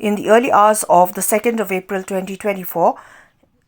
In the early hours of the 2nd of April 2024,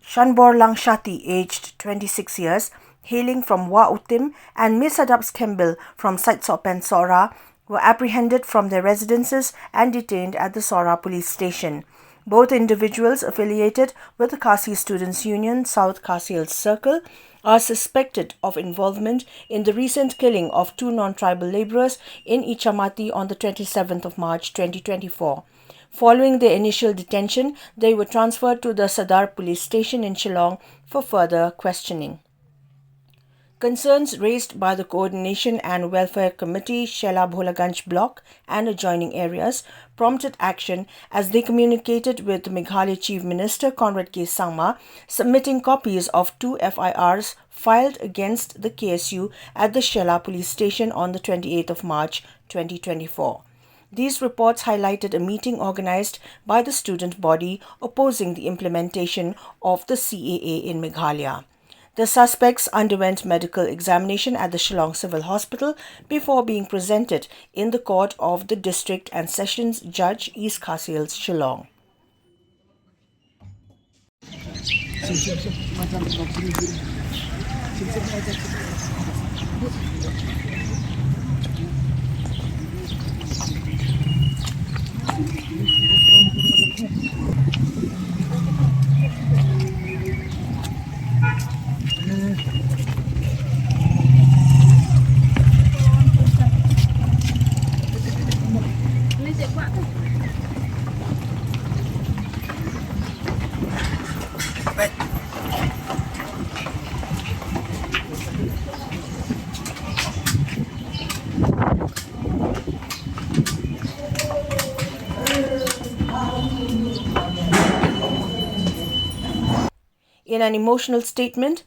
Shanborlang Shati, aged 26 years, hailing from Wa Utim, and Miss Adabs Kembil from Saitsop and Sora were apprehended from their residences and detained at the Sora police station. Both individuals affiliated with the Khasi Students' Union South Khasi Hills Circle are suspected of involvement in the recent killing of two non-tribal labourers in Ichamati on the 27th of March 2024. Following their initial detention, they were transferred to the Sadar police station in Shillong for further questioning. Concerns raised by the Coordination and Welfare Committee, Shela Bholaganj block and adjoining areas prompted action as they communicated with the Meghalaya Chief Minister Conrad K. Sangma, submitting copies of two FIRs filed against the KSU at the Shela police station on the 28th of March 2024. These reports highlighted a meeting organized by the student body opposing the implementation of the CAA in Meghalaya. The suspects underwent medical examination at the Shillong Civil Hospital before being presented in the court of the District and Sessions Judge, East Khasi Hills, Shillong. In an emotional statement,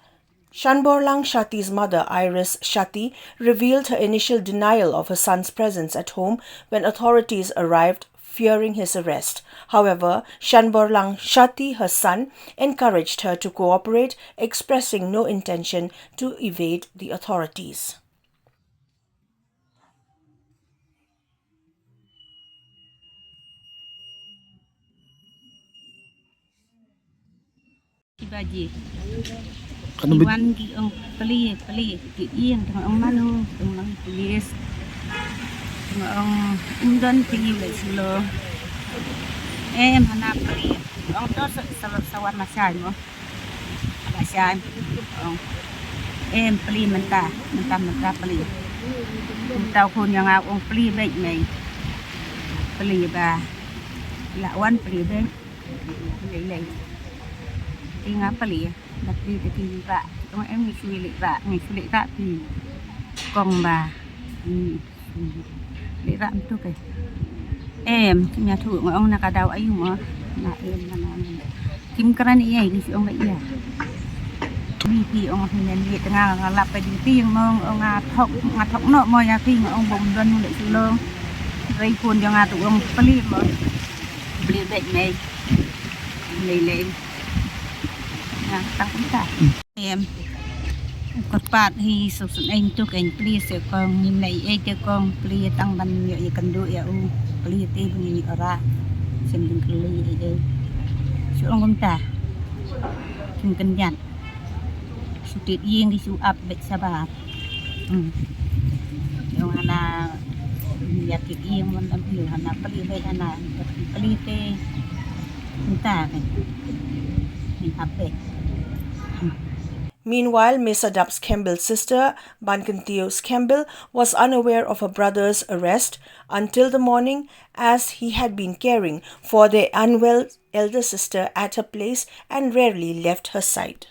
Shanborlang Shati's mother, Iris Shati, revealed her initial denial of her son's presence at home when authorities arrived, fearing his arrest. However, Shanborlang Shati, her son, encouraged her to cooperate, expressing no intention to evade the authorities. Iwan gi ông peli ki yên thằng ông manu thằng ông police thằng ông undan tinggi le silo hana peli ông to sawan masai mo masai ông peli menta peli tao khôn yang ông peli baik mai peli ba lawan peli baik le tinggal peli tapi dekat rak orang em ni sulit rak pi kong ba rak tu ke em punya tu orang nak ada ayu mah nak em mana kim keran ni ni si orang iya pi orang ni tengah ngalap pe di tiang mong orang ngathok no mo ya pi orang bom don le sulong rai pun yang tu orang peli mo beli beg mai le tăng cũng cả em cột bát thì sụp sụn anh cho cái pli sẽ con nhìn này ai cho con pli tăng ban nhựa cần đuổi ya pli tê bên này ở ra xem đừng pli đây số ông cũng ta đừng cần dặn số tiết yên đi số áp bệnh sa bà yung hana ya tiết yên mình làm hiểu hana pli vậy hana pli tê chúng ta này mình áp bệnh. Meanwhile, Miss Adabs Kembill's sister, Bankantios Kembil, was unaware of her brother's arrest until the morning, as he had been caring for their unwell elder sister at her place and rarely left her side.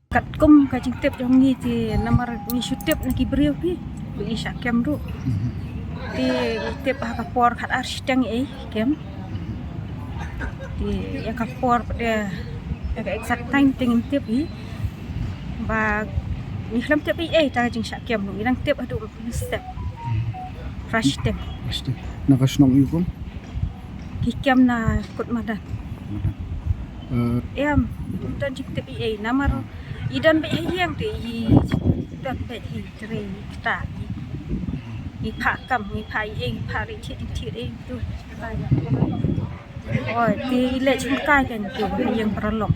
Kat kum ka cintip jong ni ti nomor ni syutip na kibriu pi bi syak kem ru ti tip ha kapor khat arstang kem ti ya kapor pada ka exact time ting tip hi ba ni khlam tip ta jing syak kem ni nang tip adu step fresh tip nakasnong ikom kikem na kut madan em dan cintip nomor Idan be yang de dan be tre ta i pha kam i pha eng pha ri thi eng tu oi ti le chung kai kan tu yang perlok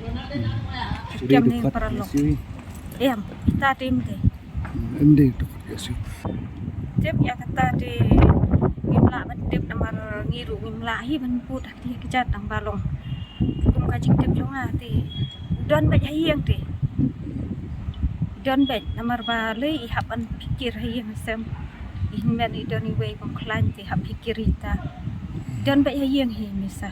Jadi jam ni dekat perlok sih. em ta tim de Em deh dekat sih. tip ya kata de imla ban tip namar ngiru imla hi ban put ti kicat nang balong kum ka cing tip jonga ti don be yang de don be namar ba le i haban pikir yang sem in men i don i we kong klan ti hab pikirita don be yang hi misa